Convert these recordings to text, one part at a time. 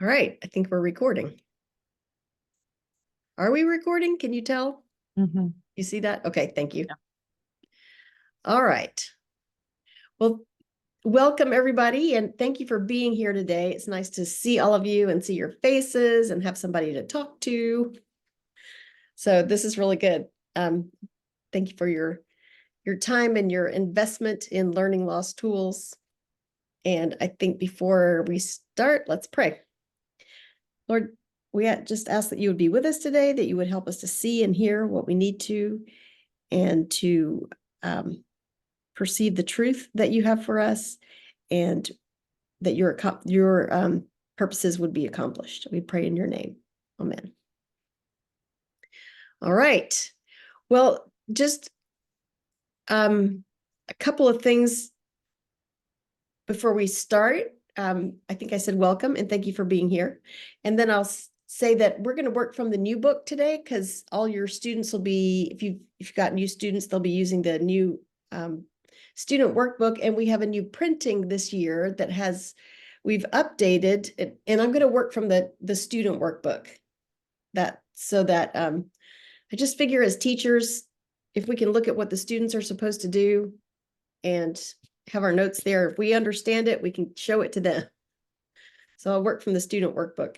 All right, I think we're recording. Are we recording? Can you tell? Mhm. You see that? Okay, thank you. Yeah. All right. Well, welcome everybody, and thank you for being here today. It's nice to see all of you and see your faces and have somebody to talk to. So this is really good. Thank you for your time and your investment in learning loss tools. And I think before we start, let's pray. Lord, we just ask that you would be with us today, that you would help us to see and hear what we need to, and to perceive the truth that you have for us, and that your purposes would be accomplished. We pray in your name. Amen. All right. Well, just a couple of things before we start. I think I said welcome and thank you for being here. And then I'll say that we're going to work from the new book today, because all your students will be, if you've got new students, they'll be using the new student workbook. And we have a new printing this year that we've updated it, and I'm going to work from the student workbook. So that I just figure as teachers, if we can look at what the students are supposed to do and have our notes there, if we understand it, we can show it to them. So I'll work from the student workbook.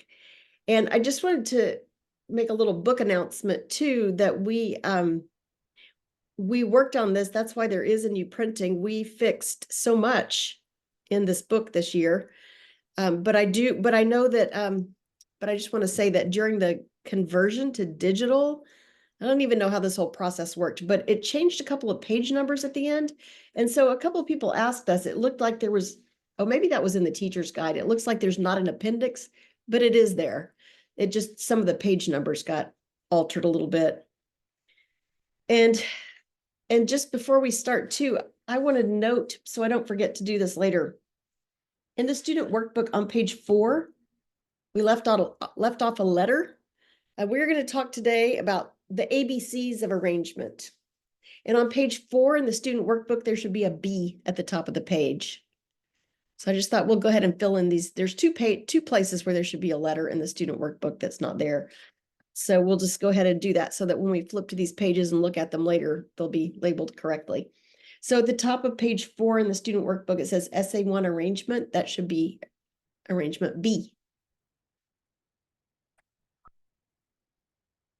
And I just wanted to make a little book announcement too, that we worked on this. That's why there is a new printing. We fixed so much in this book this year. But I know that, but I just want to say that during the conversion to digital, I don't even know how this whole process worked, but it changed a couple of page numbers at the end. And so a couple of people asked us, it looked like there was, oh, maybe that was in the teacher's guide. It looks like there's not an appendix, but it is there. It just, some of the page numbers got altered a little bit. And just before we start too, I want to note, so I don't forget to do this later, in the student workbook on page 4, we left off a letter. We're going to talk today about the ABCs of arrangement. And on page 4 in the student workbook, there should be a B at the top of the page. So I just thought we'll go ahead and fill in these. There's two places where there should be a letter in the student workbook that's not there. So we'll just go ahead and do that so that when we flip to these pages and look at them later, they'll be labeled correctly. So at the top of page 4 in the student workbook, it says Essay 1 arrangement. That should be arrangement B.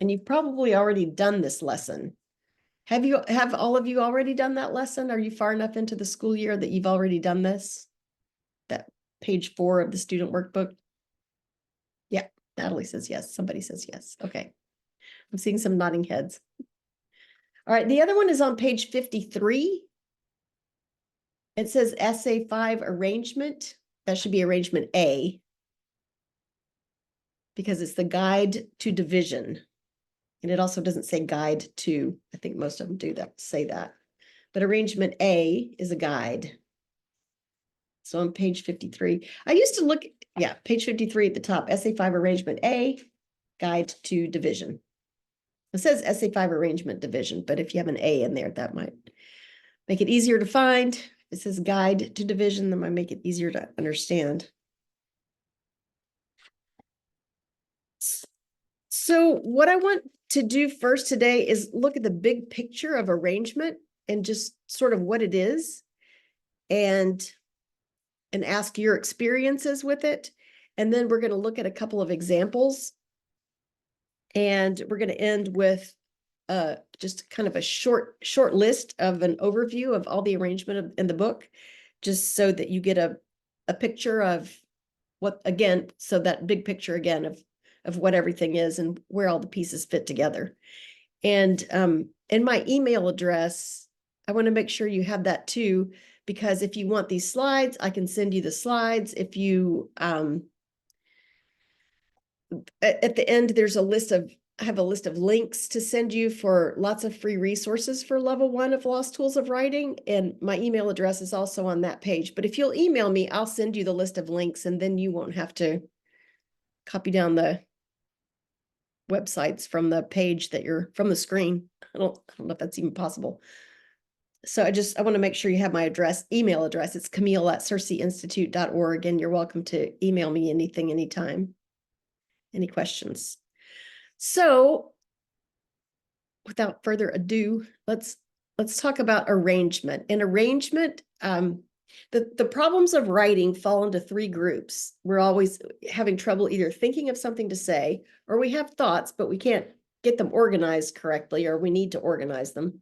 And you've probably already done this lesson. Have all of you already done that lesson? Are you far enough into the school year that you've already done this? That page 4 of the student workbook? Yeah, Natalie says yes. Somebody says yes. Okay. I'm seeing some nodding heads. All right, the other one is on page 53. It says Essay 5 arrangement. That should be arrangement A, because it's the guide to division. And it also doesn't say guide to. I think most of them do that, say that. But arrangement A is a guide. So on page 53, I used to look, yeah, page 53 at the top, Essay 5 arrangement A, guide to division. It says Essay 5 arrangement division, but if you have an A in there, that might make it easier to find. It says guide to division, that might make it easier to understand. So what I want to do first today is look at the big picture of arrangement and just sort of what it is, and ask your experiences with it. And then we're going to look at a couple of examples. And we're going to end with just kind of a short list of an overview of all the arrangement in the book, just so that you get a picture of what, again, so that big picture again of what everything is and where all the pieces fit together. And in my email address, I want to make sure you have that too, because if you want these slides, I can send you the slides. If you at the end, there's I have a list of links to send you for lots of free resources for level 1 of Lost Tools of Writing. And my email address is also on that page. But if you'll email me, I'll send you the list of links, and then you won't have to copy down the websites from the page that you're from the screen. I don't know if that's even possible. So I want to make sure you have my email address. It's Camille@cerseiinstitute.org, and you're welcome to email me anything, anytime, any questions. So without further ado, let's talk about arrangement. In arrangement, the problems of writing fall into three groups. We're always having trouble either thinking of something to say, or we have thoughts, but we can't get them organized correctly, or we need to organize them.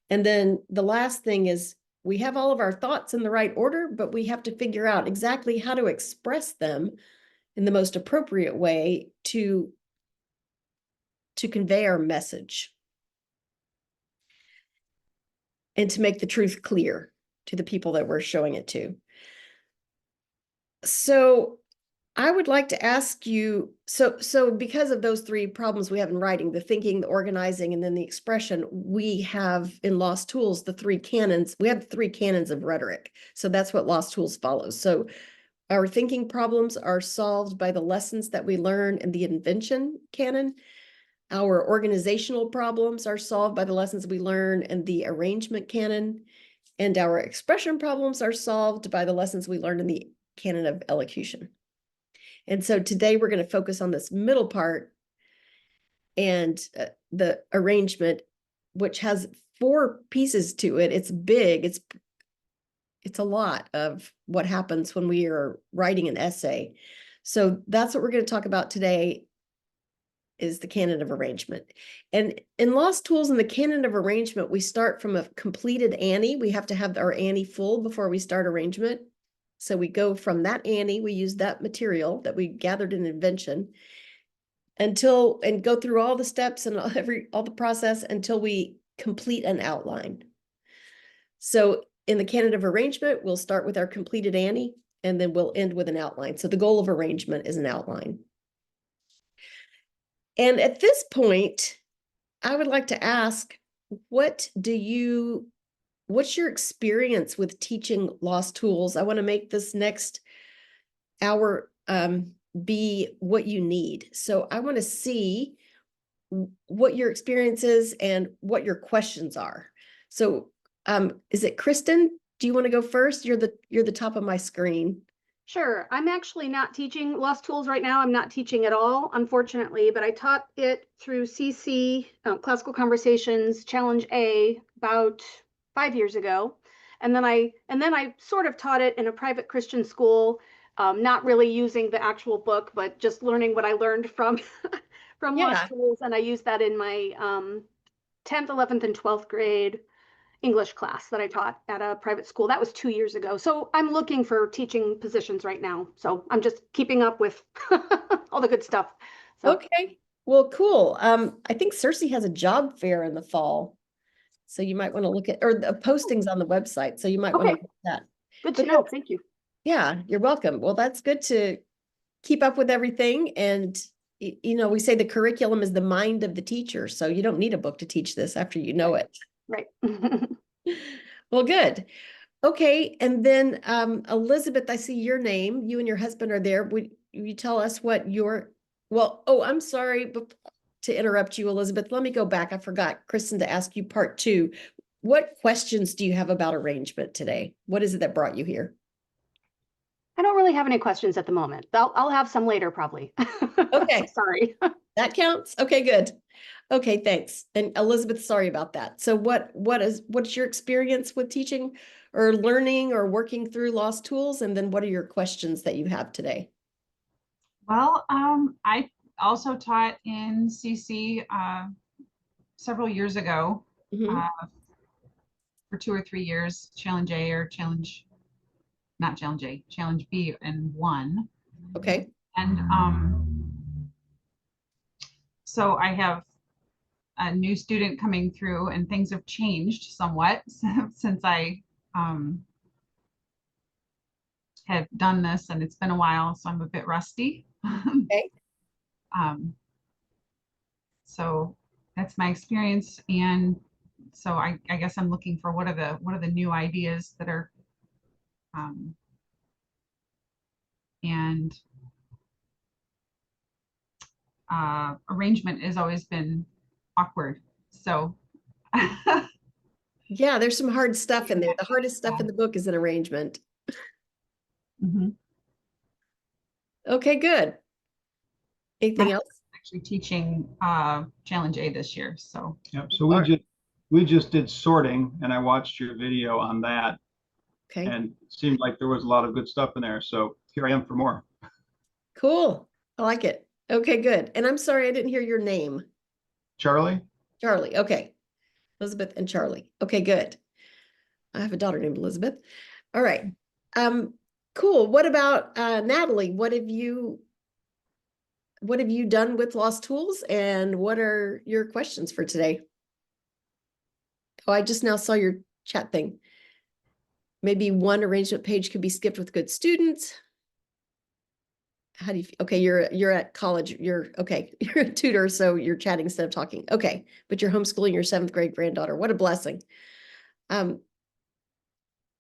And then the last thing is we have all of our thoughts in the right order, but we have to figure out exactly how to express them in the most appropriate way to convey our message and to make the truth clear to the people that we're showing it to. So I would like to ask you, so because of those three problems we have in writing, the thinking, the organizing, and then the expression, we have in Lost Tools the three canons. We have three canons of rhetoric. So that's what Lost Tools follows. So our thinking problems are solved by the lessons that we learn in the invention canon. Our organizational problems are solved by the lessons we learn in the arrangement canon. And our expression problems are solved by the lessons we learned in the canon of elocution. And so today we're going to focus on this middle part and the arrangement, which has 4 pieces to it. It's big. It's a lot of what happens when we are writing an essay. So that's what we're going to talk about today, is the canon of arrangement. And in Lost Tools, in the canon of arrangement, we start from a completed Annie. We have to have our Annie full before we start arrangement. So we go from that Annie, we use that material that we gathered in invention and go through all the steps and all the process until we complete an outline. So in the canon of arrangement, we'll start with our completed Annie, and then we'll end with an outline. So the goal of arrangement is an outline. And at this point, I would like to ask, what's your experience with teaching Lost Tools? I want to make this next hour be what you need. So I want to see what your experience is and what your questions are. So is it Kristen? Do you want to go first? You're the top of my screen. Sure. I'm actually not teaching Lost Tools right now. I'm not teaching at all, unfortunately, but I taught it through CC, Classical Conversations Challenge A, about 5 years ago. And then I sort of taught it in a private Christian school, not really using the actual book, but just learning what I learned from from Lost Tools. And I used that in my 10th, 11th, and 12th grade English class that I taught at a private school. That was 2 years ago. So I'm looking for teaching positions right now. So I'm just keeping up with all the good stuff. So. Okay. Well, cool. I think Cersei has a job fair in the fall. So you might want to look at, or the postings on the website. So you might want to look at that. Good to know. Thank you. Yeah, you're welcome. Well, that's good to keep up with everything. And, we say the curriculum is the mind of the teacher. So you don't need a book to teach this after you know it. Right. Well, good. Okay. And then Elizabeth, I see your name. You and your husband are there. Would you tell us what I'm sorry to interrupt you, Elizabeth. Let me go back. I forgot, Kristen, to ask you part 2. What questions do you have about arrangement today? What is it that brought you here? I don't really have any questions at the moment. I'll have some later, probably. Okay. Sorry. That counts. Okay, good. Okay, thanks. And Elizabeth, sorry about that. So what's your experience with teaching or learning or working through Lost Tools? And then what are your questions that you have today? Well, I also taught in CC several years ago for 2 or 3 years, Challenge A or not Challenge A, Challenge B and 1. Okay. And so I have a new student coming through, and things have changed somewhat since I have done this, and it's been a while, so I'm a bit rusty. Okay. So that's my experience, and so I guess I'm looking for what are the new ideas that are and arrangement has always been awkward, so Yeah, there's some hard stuff in there. The hardest stuff in the book is an arrangement. Mhm. Okay, good. Anything I'm else? actually teaching Challenge A this year, so Yep. So All right. we just did sorting, and I watched your video on that, Okay, and it seemed like there was a lot of good stuff in there. So here I am for more. cool. I like it. Okay, good. And I'm sorry, I didn't hear your name. Charlie? Charlie. Okay. Elizabeth and Charlie. Okay, good. I have a daughter named Elizabeth. All right. Cool. What about Natalie? What have you done with Lost Tools, and what are your questions for today? Oh, I just now saw your chat thing. Maybe one arrangement page could be skipped with good students. How do you, okay, you're at college, you're okay, you're a tutor, so you're chatting instead of talking. Okay, but you're homeschooling your 7th grade granddaughter. What a blessing.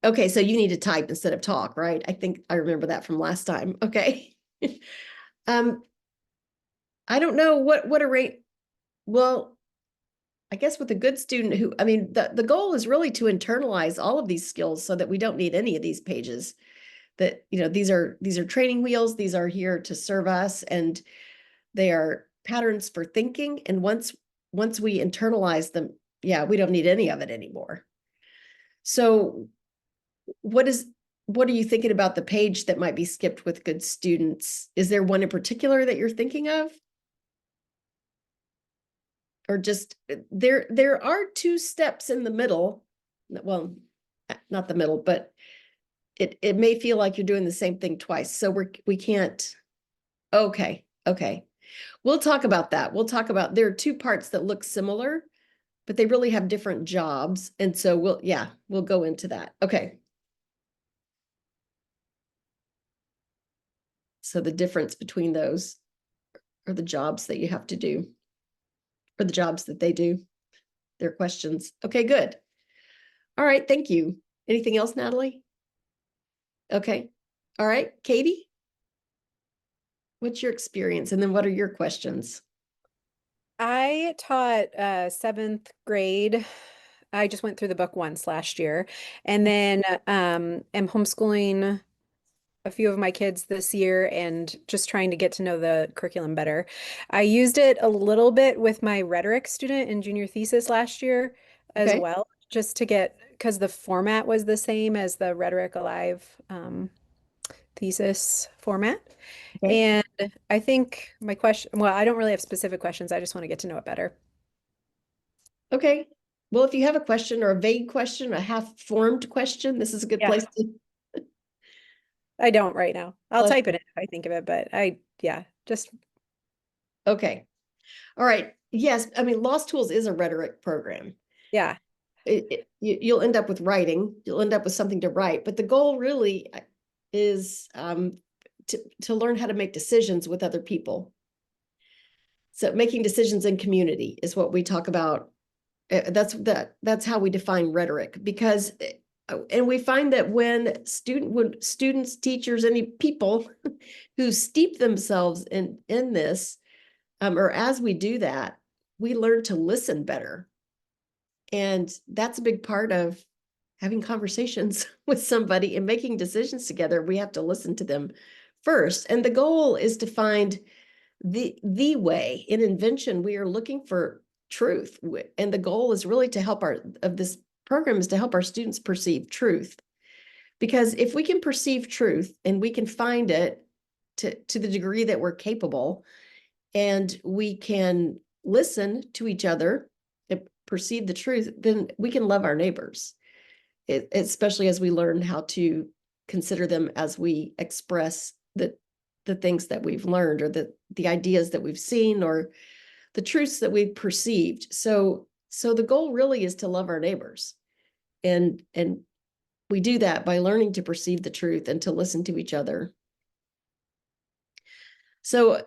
Okay, so you need to type instead of talk, right? I think I remember that from last time. Okay. I don't know what a rate. Well, I guess with a good student who, I mean, the goal is really to internalize all of these skills so that we don't need any of these pages. That, you know, these are training wheels, these are here to serve us, and they are patterns for thinking. And once we internalize them, yeah, we don't need any of it anymore. So what are you thinking about the page that might be skipped with good students? Is there one in particular that you're thinking of? Or just there are 2 steps in the middle. Well, not the middle, but it may feel like you're doing the same thing twice. So we can't. Okay. We'll talk about that. We'll talk about, there are 2 parts that look similar, but they really have different jobs. And so we'll go into that. Okay. So the difference between those are the jobs that you have to do, or the jobs that they do, their questions. Okay, good. All right, thank you. Anything else, Natalie? Okay. All right, Katie? What's your experience? And then what are your questions? I taught 7th grade. I just went through the book once last year, and then am homeschooling a few of my kids this year and just trying to get to know the curriculum better. I used it a little bit with my rhetoric student in junior thesis last year as Okay. well, just to get, because the format was the same as the Rhetoric Alive thesis format. Okay. And I think my question, well, I don't really have specific questions. I just want to get to know it better. Okay. Well, if you have a question or a vague question, a half-formed question, this is a good Yeah. place to. I don't right now. I'll Bless type it in if I think of it, but yeah, just, Okay. All right. Yes, I mean, Lost Tools is a rhetoric program. yeah. You'll end up with writing. You'll end up with something to write, but the goal really is to learn how to make decisions with other people. So making decisions in community is what we talk about. That's how we define rhetoric, because and we find that when students, teachers, any people who steep themselves in this, or as we do that, we learn to listen better. And that's a big part of having conversations with somebody and making decisions together. We have to listen to them first. And the goal is to find the way. In invention, we are looking for truth. And the goal is really to help this program is to help our students perceive truth. Because if we can perceive truth and we can find it to the degree that we're capable, and we can listen to each other and perceive the truth, then we can love our neighbors, especially as we learn how to consider them as we express the things that we've learned, or the ideas that we've seen, or the truths that we've perceived. So the goal really is to love our neighbors. And we do that by learning to perceive the truth and to listen to each other. So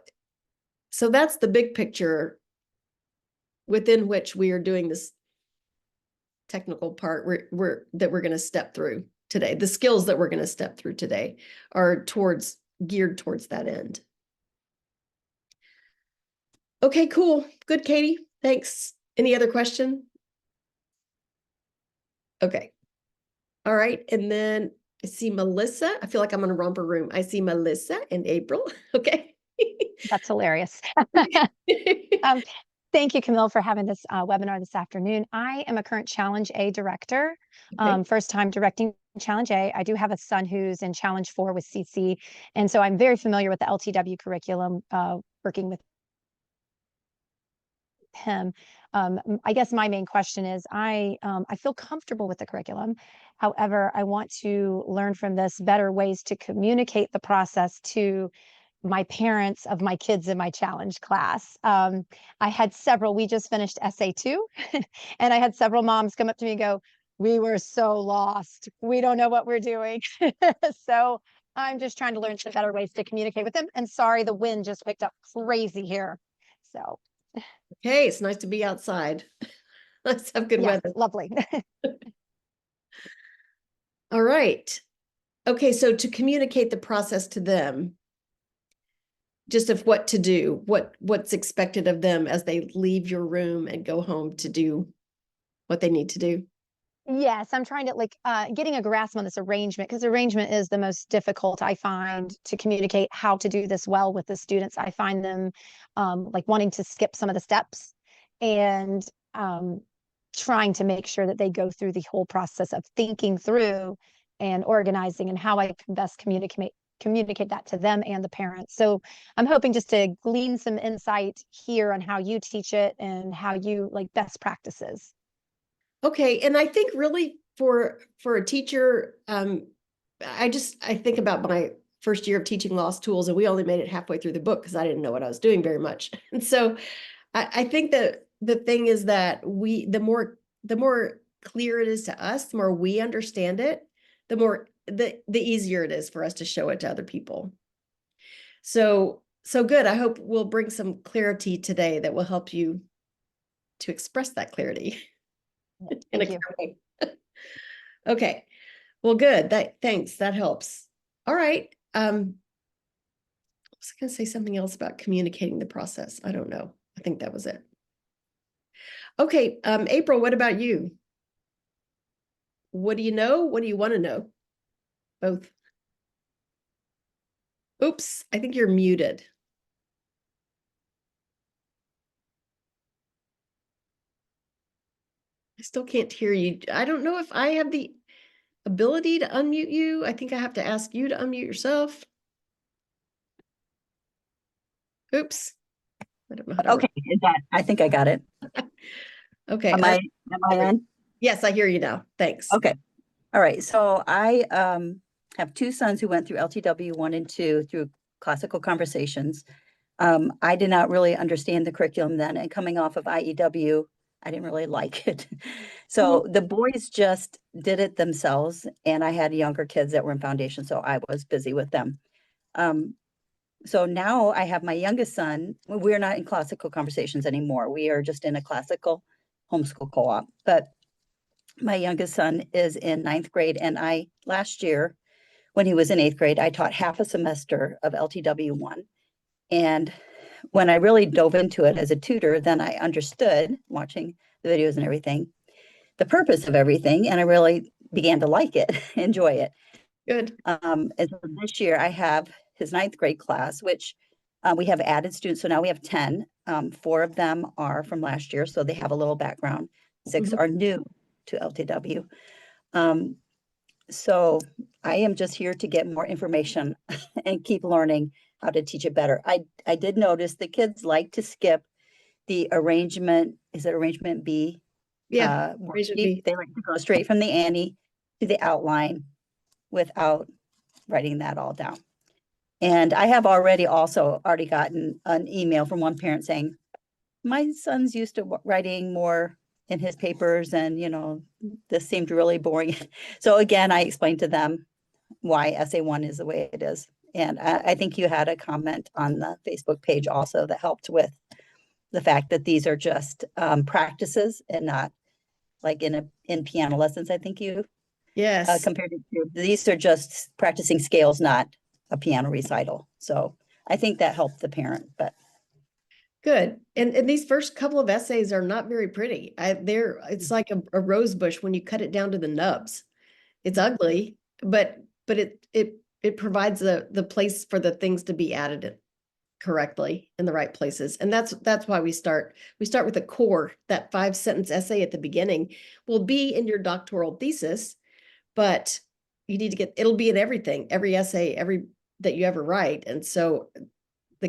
that's the big picture within which we are doing this technical part that we're going to step through today. The skills that we're going to step through today are geared towards that end. Okay, cool. Good, Katie. Thanks. Any other question? Okay. All right. And then I see Melissa. I feel like I'm in a romper room. I see Melissa and April. Okay. That's hilarious. Um, thank you, Camille, for having this webinar this afternoon. I am a current Challenge A director, Okay. first time directing Challenge A. I do have a son who's in Challenge 4 with CC, and so I'm very familiar with the LTW curriculum, working with him. I guess my main question is I feel comfortable with the curriculum. However, I want to learn from this better ways to communicate the process to my parents of my kids in my challenge class. I had several, we just finished SA2, and I had several moms come up to me and go, "We were so lost. We don't know what we're doing." So I'm just trying to learn some better ways to communicate with them. And sorry, the wind just picked up crazy here. So Hey, it's nice to be outside. Let's have good yes, weather. lovely. All right. Okay, so to communicate the process to them, just of what to do, what's expected of them as they leave your room and go home to do what they need to do. Yes, I'm trying to getting a grasp on this arrangement, because arrangement is the most difficult, I find, to communicate how to do this well with the students. I find them like wanting to skip some of the steps, and trying to make sure that they go through the whole process of thinking through and organizing, and how I can best communicate that to them and the parents. So I'm hoping just to glean some insight here on how you teach it and how you like best practices. Okay, and I think really for a teacher, I think about my first year of teaching lost tools, and we only made it halfway through the book because I didn't know what I was doing very much. And so I think that the thing is that the more clear it is to us, the more we understand it, the easier it is for us to show it to other people. So good. I hope we'll bring some clarity today that will help you to express that clarity. in a Thank you. clear way. Okay. Well, good. Thanks. That helps. All right. I was going to say something else about communicating the process. I don't know. I think that was it. Okay. April, what about you? What do you know? What do you want to know? Both. Oops, I think you're muted. I still can't hear you. I don't know if I have the ability to unmute you. I think I have to ask you to unmute yourself. Oops. I don't know how to. Okay, I think I got it. Okay. Am I on? Yes, I hear you now. Thanks. Okay. All right. So I have two sons who went through LTW 1 and 2 through classical conversations. I did not really understand the curriculum then, and coming off of IEW, I didn't really like it. So the boys just did it themselves, and I had younger kids that were in foundation, so I was busy with them. So now I have my youngest son. We're not in classical conversations anymore. We are just in a classical homeschool co-op. But my youngest son is in 9th grade. And last year, when he was in 8th grade, I taught half a semester of LTW 1. And when I really dove into it as a tutor, then I understood, watching the videos and everything, the purpose of everything. And I really began to like it, enjoy it. Good. And so this year I have his 9th grade class, which we have added students. So now we have 10. 4 of them are from last year, so they have a little background. 6 are new to LTW. So I am just here to get more information and keep learning how to teach it better. I did notice the kids like to skip the arrangement. Is it arrangement B? Yeah. Worksheet. They like to go straight from the Annie to the outline without writing that all down. And I have already gotten an email from one parent saying, my son's used to writing more in his papers, and this seemed really boring. So again, I explained to them why SA1 is the way it is. And I think you had a comment on the Facebook page also that helped with the fact that these are just practices and not like in piano lessons. I think you compared to these are just practicing scales, not a piano recital. So I think that helped the parent. But Good. And these first couple of essays are not very pretty. It's like a rose bush when you cut it down to the nubs. It's ugly, but it provides the place for the things to be added in correctly in the right places. And that's why we start with a core. That 5-sentence essay at the beginning will be in your doctoral thesis, but you need to it'll be in everything, every essay, that you ever write. And so the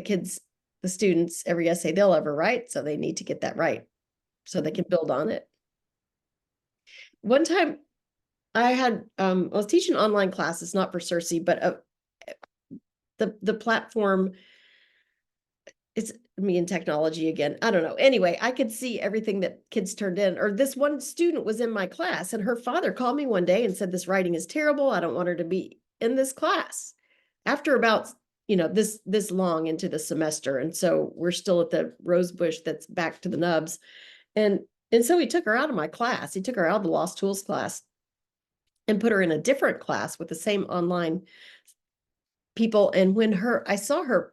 students, every essay they'll ever write, so they need to get that right so they can build on it. One time I was teaching online classes, not for Cersei, but the platform, it's me and technology again. I don't know. Anyway, I could see everything that kids turned in, or this one student was in my class and her father called me one day and said, this writing is terrible. I don't want her to be in this class after about, this long into the semester. And so we're still at the rose bush that's back to the nubs. And so he took her out of my class. He took her out of the Lost Tools class and put her in a different class with the same online people. And I saw her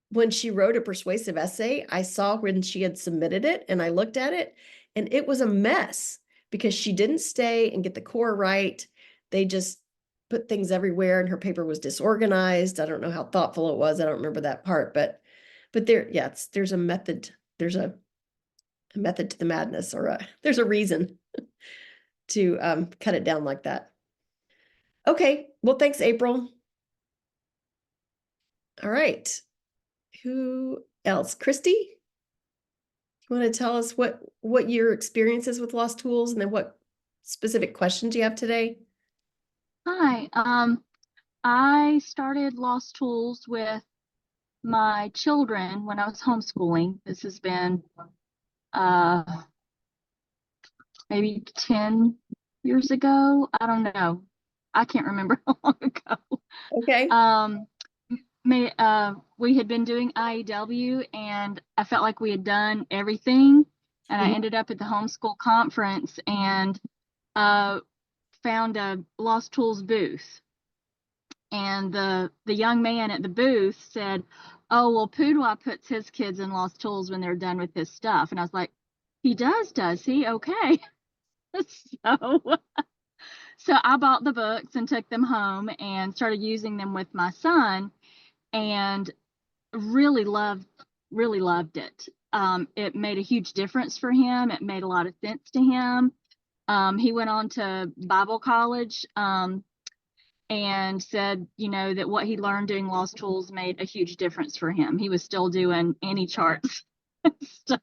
when she wrote a persuasive essay, I saw when she had submitted it and I looked at it and it was a mess because she didn't stay and get the core right. They just put things everywhere and her paper was disorganized. I don't know how thoughtful it was. I don't remember that part, but there's a method. There's a method to the madness, or there's a reason to cut it down like that. Okay, well, thanks, April. All right. Who else? Christy? You want to tell us what your experience is with Lost Tools and then what specific questions you have today? Hi, I started Lost Tools with my children when I was homeschooling. This has been maybe 10 years ago. I don't know. I can't remember how long ago. Okay. We had been doing IEW and I felt like we had done everything. And I ended up at the homeschool conference and found a Lost Tools booth. And the young man at the booth said, oh, well, Poudwa puts his kids in Lost Tools when they're done with his stuff. And I was like, he does he? Okay. So I bought the books and took them home and started using them with my son and really loved it. It made a huge difference for him. It made a lot of sense to him. He went on to Bible college and said, that what he learned doing Lost Tools made a huge difference for him. He was still doing any charts stuff.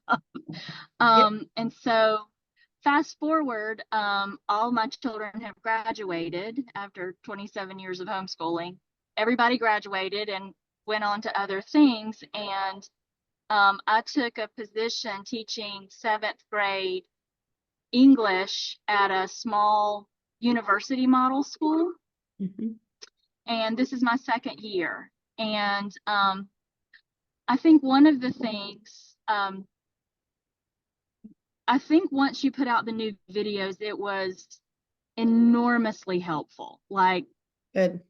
And so fast forward, all my children have graduated after 27 years of homeschooling. Everybody graduated and went on to other things. And I took a position teaching 7th grade English at a small university model school. And this is my 2nd year. And I think one of the things, I think once you put out the new videos, it was enormously helpful, like Good.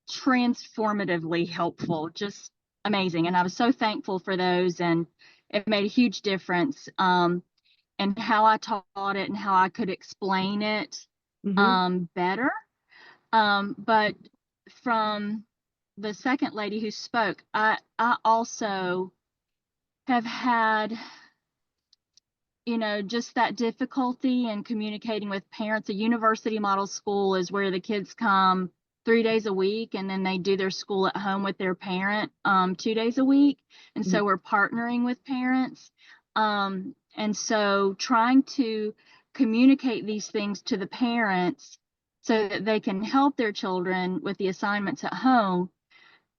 Transformatively helpful, just amazing. And I was so thankful for those, and it made a huge difference and how I taught it and how I could explain it better. But from the second lady who spoke, I also have had, just that difficulty in communicating with parents. A university model school is where the kids come 3 days a week and then they do their school at home with their parent 2 days a week. And so we're partnering with parents. And so trying to communicate these things to the parents so that they can help their children with the assignments at home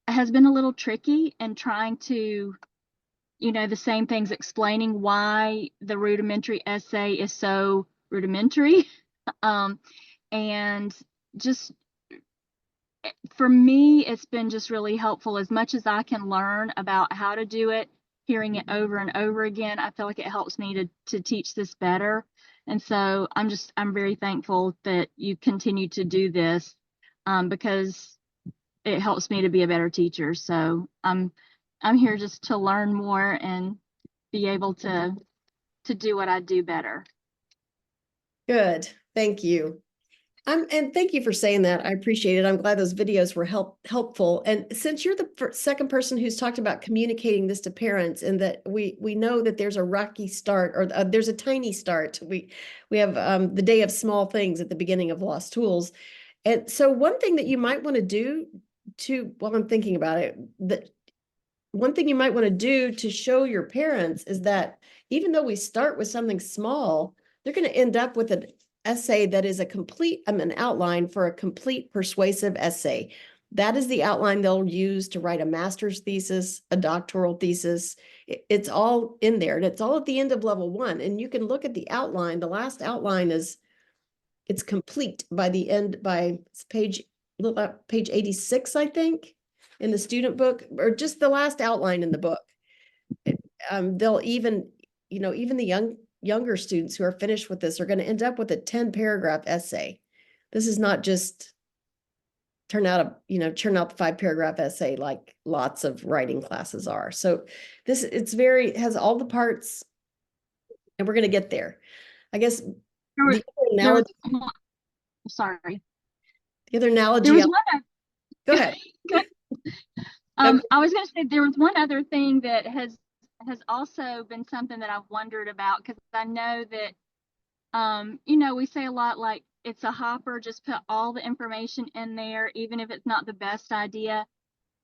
has been a little tricky, and trying to, the same things, explaining why the rudimentary essay is so rudimentary. And just for me, it's been just really helpful. As much as I can learn about how to do it, hearing it over and over again, I feel like it helps me to teach this better. And so I'm very thankful that you continue to do this because it helps me to be a better teacher. So I'm I'm here just to learn more and be able to do what I do better. Good. Thank you. And thank you for saying that. I appreciate it. I'm glad those videos were helpful. And since you're the second person who's talked about communicating this to parents, and that we know that there's a rocky start, or there's a tiny start. We have the day of small things at the beginning of Lost Tools. And so one thing that you might want to do while I'm thinking about it, that one thing you might want to do to show your parents is that even though we start with something small, they're going to end up with an essay that is an outline for a complete persuasive essay. That is the outline they'll use to write a master's thesis, a doctoral thesis. It's all in there, and it's all at the end of level 1. And you can look at the outline. The last outline it's complete by the end, by page 86, I think, in the student book, or just the last outline in the book. They'll even the younger students who are finished with this are going to end up with a 10-paragraph essay. This is not just churn out the 5-paragraph essay like lots of writing classes are. So it has all the parts, and we're going to get there. I guess the other analogy. Go ahead. I was going to say there was one other thing that has also been something that I've wondered about, because I know that, we say a lot like it's a hopper, just put all the information in there, even if it's not the best idea.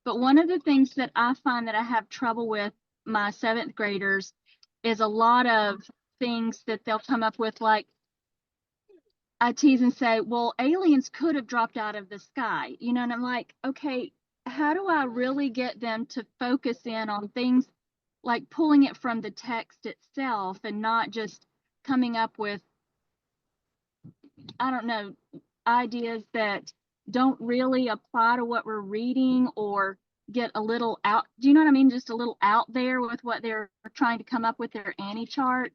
But one of the things that I find that I have trouble with my 7th graders is a lot of things that they'll come up with, like I tease and say, well, aliens could have dropped out of the sky, and I'm like, okay, how do I really get them to focus in on things like pulling it from the text itself and not just coming up with, I don't know, ideas that don't really apply to what we're reading, or get a little out, do you know what I mean? Just a little out there with what they're trying to come up with their Annie chart.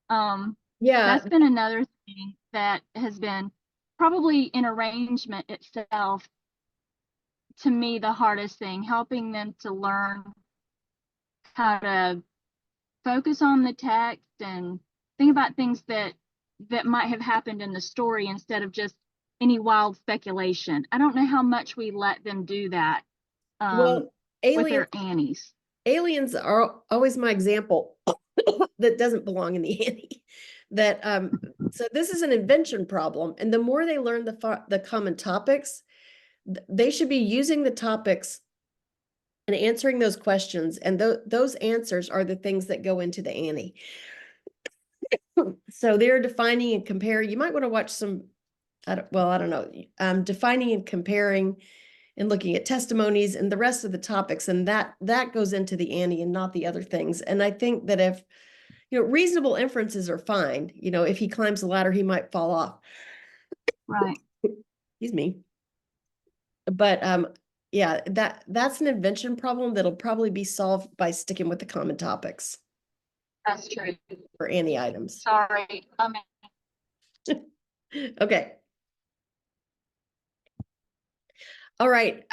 That's been another thing that has been probably in arrangement itself, to me, the hardest thing, helping them to learn how to focus on the text and think about things that might have happened in the story instead of just any wild speculation. I don't know how much we let them do that with their Annies. Aliens are always my example that doesn't belong in the Annie. So this is an invention problem, and the more they learn the common topics, they should be using the topics and answering those questions, and those answers are the things that go into the Annie. So they're defining and comparing. You might want to watch some, I don't know, defining and comparing and looking at testimonies and the rest of the topics, and that goes into the Annie and not the other things. And I think that if reasonable inferences are fine. If he climbs the ladder, he might fall off. Right. Excuse me. But yeah, that's an invention problem that'll probably be solved by sticking with the common topics. That's true. For Annie items. Sorry. Okay. All right.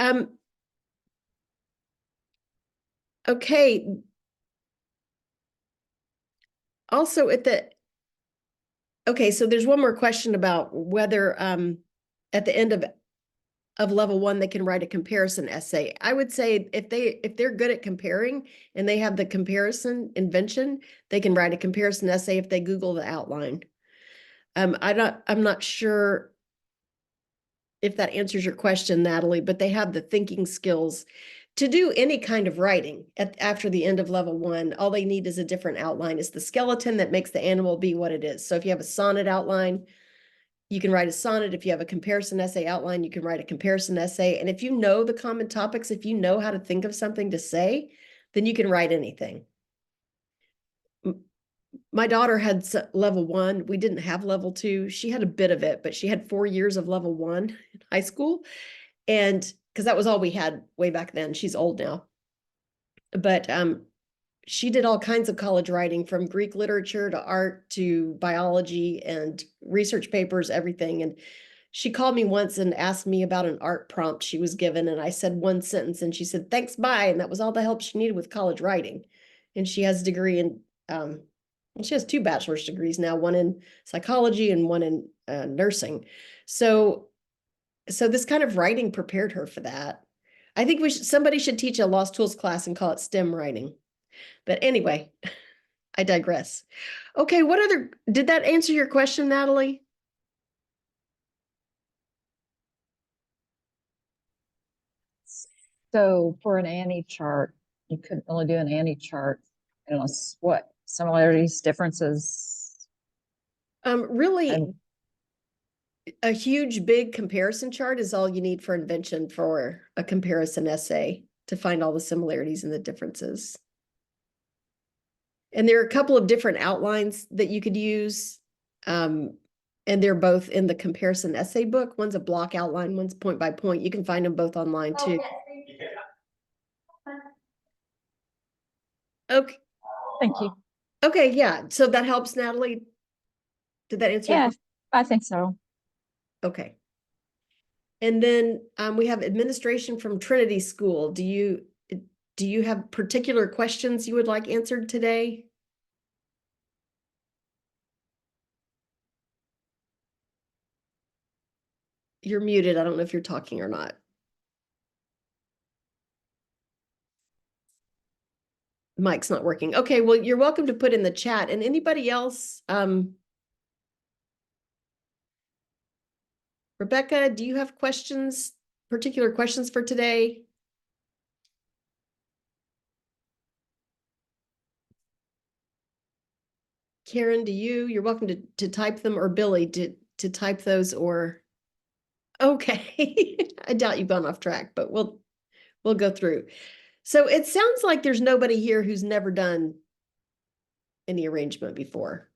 Okay. Also so there's one more question about whether at the end of level 1 they can write a comparison essay. I would say if they're good at comparing and they have the comparison invention, they can write a comparison essay if they Google the outline. I'm not sure if that answers your question, Natalie, but they have the thinking skills to do any kind of writing after the end of level 1. All they need is a different outline. It's the skeleton that makes the animal be what it is. So if you have a sonnet outline, you can write a sonnet. If you have a comparison essay outline, you can write a comparison essay. And if you know the common topics, if you know how to think of something to say, then you can write anything. My daughter had level 1. We didn't have level 2. She had a bit of it, but she had 4 years of level 1 in high school. And because that was all we had way back then. She's old now. But she did all kinds of college writing, from Greek literature to art to biology and research papers, everything. And she called me once and asked me about an art prompt she was given, and I said one sentence, and she said, "Thanks, bye," and that was all the help she needed with college writing. And she has a degree in, well, she has 2 bachelor's degrees now, one in psychology and one in nursing. So this kind of writing prepared her for that. I think somebody should teach a Lost Tools class and call it STEM writing. But anyway, I digress. Okay, did that answer your question, Natalie? So for an Annie chart, you couldn't really do an Annie chart unless what similarities, differences, Really, and a huge, big comparison chart is all you need for invention for a comparison essay to find all the similarities and the differences. And there are a couple of different outlines that you could use. And they're both in the comparison essay book. One's a block outline, one's point by point. You can find them both online too. Okay. thank you. Okay, yeah. So that helps, Natalie? Did that answer your Yeah, question? I think so. Okay. And then we have administration from Trinity School. Do you have particular questions you would like answered today? You're muted. I don't know if you're talking or not. Mic's not working. Okay, well, you're welcome to put in the chat. And anybody else? Rebecca, do you have questions, particular questions for today? Karen, do you? You're welcome to type them, or Billy to type those, or okay. I doubt you've gone off track, but we'll go through. So it sounds like there's nobody here who's never done any arrangement before.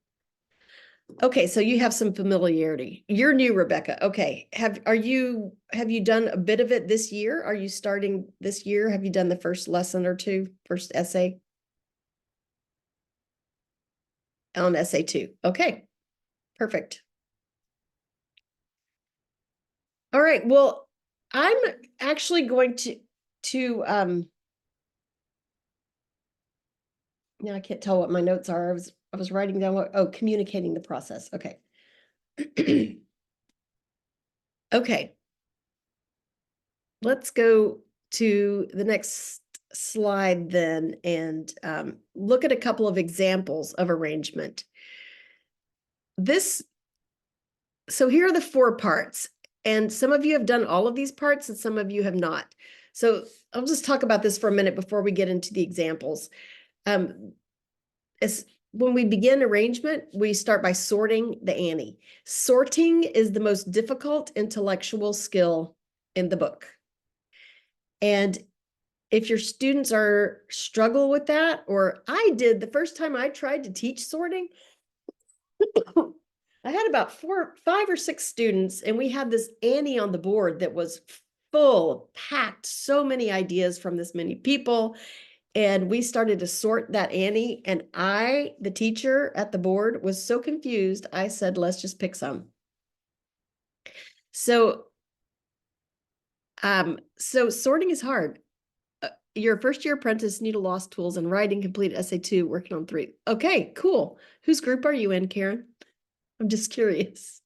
Okay, so you have some familiarity. You're new, Rebecca. Okay. Have you done a bit of it this year? Are you starting this year? Have you done the first lesson or two, first essay? On essay 2. Okay. Perfect. All right. Well, I'm actually going to now I can't tell what my notes are. I was writing down communicating the process. Okay. Okay. Let's go to the next slide then and look at a couple of examples of arrangement. So here are the 4 parts, and some of you have done all of these parts and some of you have not. So I'll just talk about this for a minute before we get into the examples. When we begin arrangement, we start by sorting the Annie. Sorting is the most difficult intellectual skill in the book. And if your students struggle with that, or I did the first time I tried to teach sorting, I had about 5 or 6 students, and we had this Annie on the board that was full, packed, so many ideas from this many people. And we started to sort that Annie, and the teacher at the board, was so confused. I said, let's just pick some. So sorting is hard. You're a first-year apprentice, need a Lost Tools and writing, complete essay 2, working on 3. Okay, cool. Whose group are you in, Karen? I'm just curious.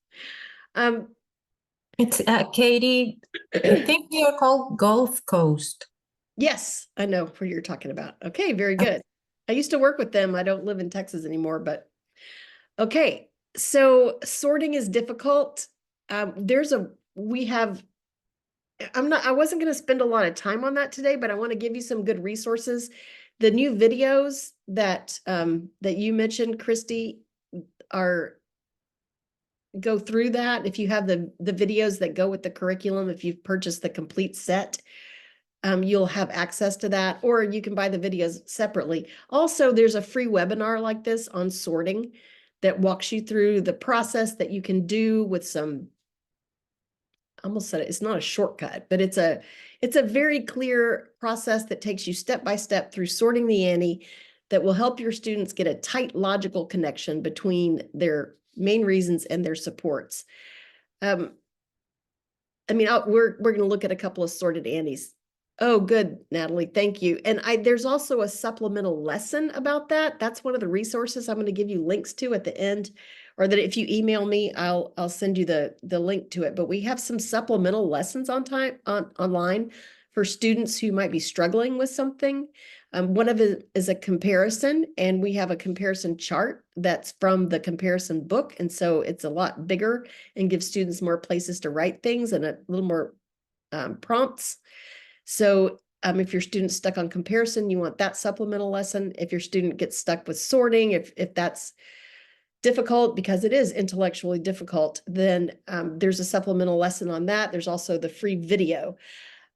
It's Katie. I think we are called Gulf Coast. Yes, I know who you're talking about. Okay, very good. I used to work with them. I don't live in Texas anymore, but okay. So sorting is difficult. I wasn't going to spend a lot of time on that today, but I want to give you some good resources. The new videos that you mentioned, Christy, go through that. If you have the videos that go with the curriculum, if you've purchased the complete set, you'll have access to that, or you can buy the videos separately. Also, there's a free webinar like this on sorting that walks you through the process that you can do with some, I almost said it's not a shortcut, but it's a very clear process that takes you step by step through sorting the Annie that will help your students get a tight logical connection between their main reasons and their supports. we're going to look at a couple of sorted Annies. Oh, good, Natalie. Thank you. And there's also a supplemental lesson about that. That's one of the resources I'm going to give you links to at the end, or that if you email me, I'll send you the link to it. But we have some supplemental lessons online for students who might be struggling with something. One of it is a comparison, and we have a comparison chart that's from the comparison book. And so it's a lot bigger and gives students more places to write things and a little more prompts. So if your student's stuck on comparison, you want that supplemental lesson. If your student gets stuck with sorting, if that's difficult, because it is intellectually difficult, then there's a supplemental lesson on that. There's also the free video.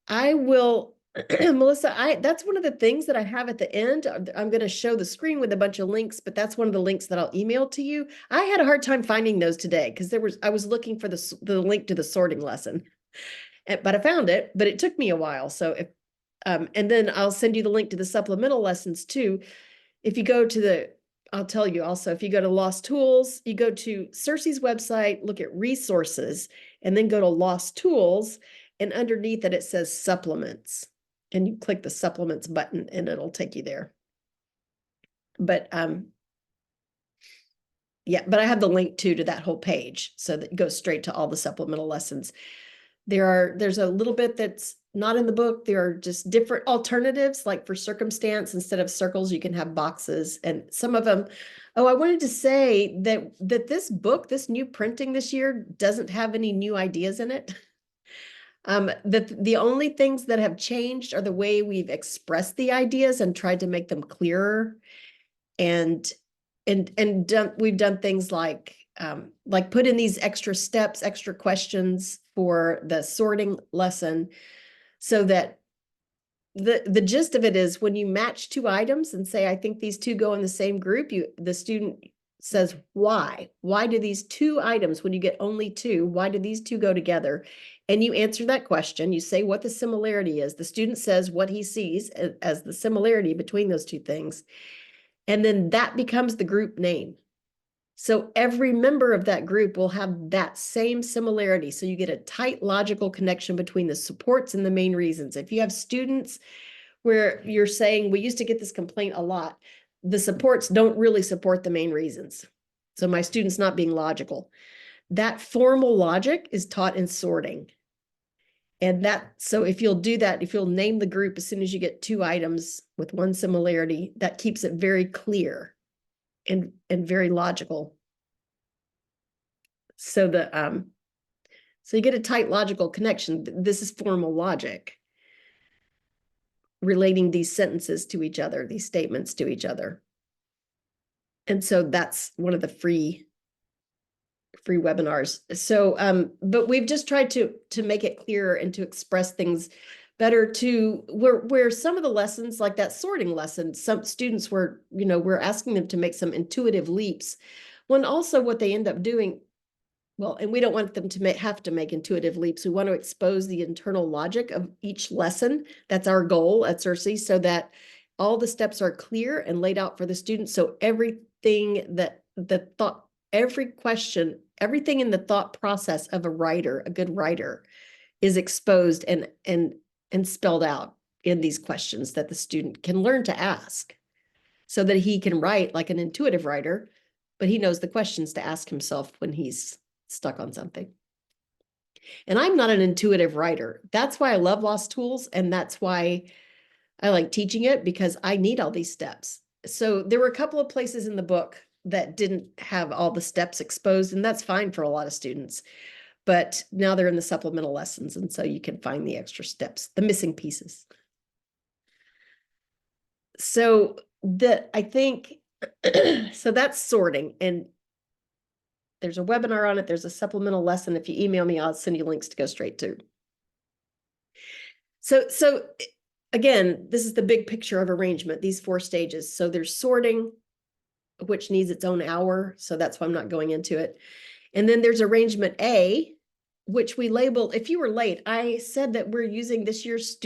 I will, Melissa, that's one of the things that I have at the end. I'm going to show the screen with a bunch of links, but that's one of the links that I'll email to you. I had a hard time finding those today because I was looking for the link to the sorting lesson. But I found it, but it took me a while. So and then I'll send you the link to the supplemental lessons too. If you go to I'll tell you also, if you go to Lost Tools, you go to Circe's website, look at resources, and then go to Lost Tools, and underneath it says supplements, and you click the supplements button and it'll take you there. But yeah, but I have the link to that whole page so that it goes straight to all the supplemental lessons. There's a little bit that's not in the book. There are just different alternatives, like for circumstance, instead of circles, you can have boxes, and some of them. Oh, I wanted to say that this book, this new printing this year, doesn't have any new ideas in it. The only things that have changed are the way we've expressed the ideas and tried to make them clearer. And we've done things like put in these extra steps, extra questions for the sorting lesson, so that the gist of it is when you match two items and say, I think these two go in the same group, the student says, why? Why do these two items, when you get only two, why do these two go together? And you answer that question. You say what the similarity is. The student says what he sees as the similarity between those two things. And then that becomes the group name. So every member of that group will have that same similarity. So you get a tight logical connection between the supports and the main reasons. If you have students where you're saying, we used to get this complaint a lot, the supports don't really support the main reasons. So my student's not being logical. That formal logic is taught in sorting. And so if you'll do that, if you'll name the group as soon as you get two items with one similarity, that keeps it very clear and very logical. So so you get a tight logical connection. This is formal logic, relating these sentences to each other, these statements to each other. And so that's one of the free webinars. So, but we've just tried to make it clearer and to express things better to where some of the lessons, like that sorting lesson, some students we're asking them to make some intuitive leaps, when also what they end up doing, well, and we don't want them to have to make intuitive leaps. We want to expose the internal logic of each lesson. That's our goal at Circe, so that all the steps are clear and laid out for the students. So everything every question, everything in the thought process of a good writer, is exposed and spelled out in these questions that the student can learn to ask, so that he can write like an intuitive writer, but he knows the questions to ask himself when he's stuck on something. And I'm not an intuitive writer. That's why I love Lost Tools, and that's why I like teaching it, because I need all these steps. So there were a couple of places in the book that didn't have all the steps exposed, and that's fine for a lot of students. But now they're in the supplemental lessons, and so you can find the extra steps, the missing pieces. So I think, so that's sorting, and there's a webinar on it. There's a supplemental lesson. If you email me, I'll send you links to go straight to. So again, this is the big picture of arrangement, these 4 stages. So there's sorting, which needs its own hour. So that's why I'm not going into it. And then there's arrangement A, which we label, if you were late, I said that we're using this year's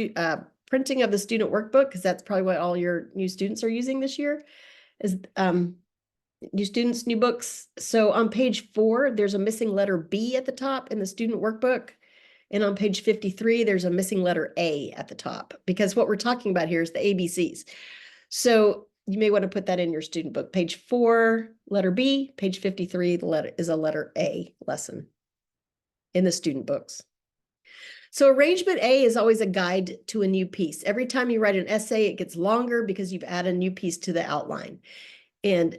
printing of the student workbook, because that's probably what all your new students are using this year, is new students, new books. So on page 4, there's a missing letter B at the top in the student workbook. And on page 53, there's a missing letter A at the top, because what we're talking about here is the ABCs. So you may want to put that in your student book. Page 4, letter B, page 53, the letter is a letter A lesson in the student books. So arrangement A is always a guide to a new piece. Every time you write an essay, it gets longer because you've added a new piece to the outline. And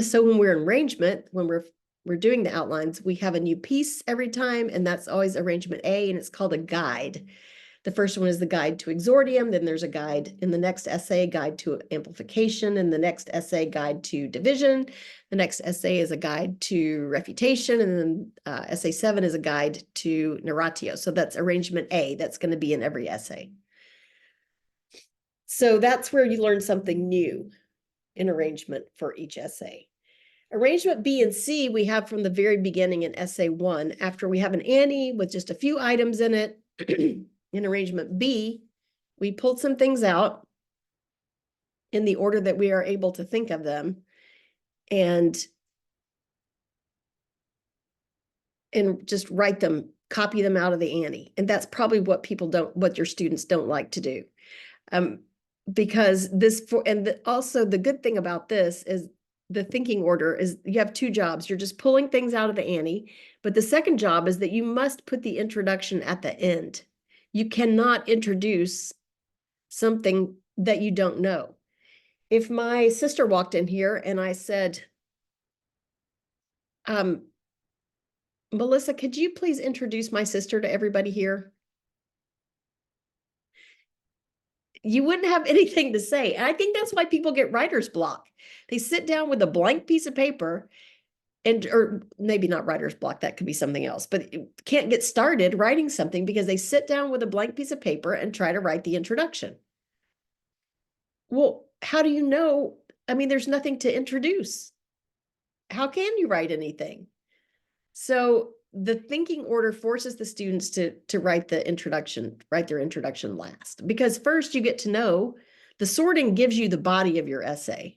so when we're in arrangement, when we're doing the outlines, we have a new piece every time, and that's always arrangement A, and it's called a guide. The first one is the guide to exordium, then there's a guide in the next essay, guide to amplification, and the next essay, guide to division. The next essay is a guide to refutation, and then essay 7 is a guide to narratio. So that's arrangement A, that's going to be in every essay. So that's where you learn something new in arrangement for each essay. Arrangement B and C we have from the very beginning in essay 1. After we have an Annie with just a few items in it, in arrangement B, we pulled some things out in the order that we are able to think of them, and just write them, copy them out of the Annie. And that's probably what what your students don't like to do. Because also the good thing about this is the thinking order is you have 2 jobs. You're just pulling things out of the Annie, but the second job is that you must put the introduction at the end. You cannot introduce something that you don't know. If my sister walked in here and I said, Melissa, could you please introduce my sister to everybody here? You wouldn't have anything to say. And I think that's why people get writer's block. They sit down with a blank piece of paper or maybe not writer's block, that could be something else, but can't get started writing something because they sit down with a blank piece of paper and try to write the introduction. Well, how do you know? I mean, there's nothing to introduce. How can you write anything? So the thinking order forces the students to write their introduction last, because first you get to know, the sorting gives you the body of your essay.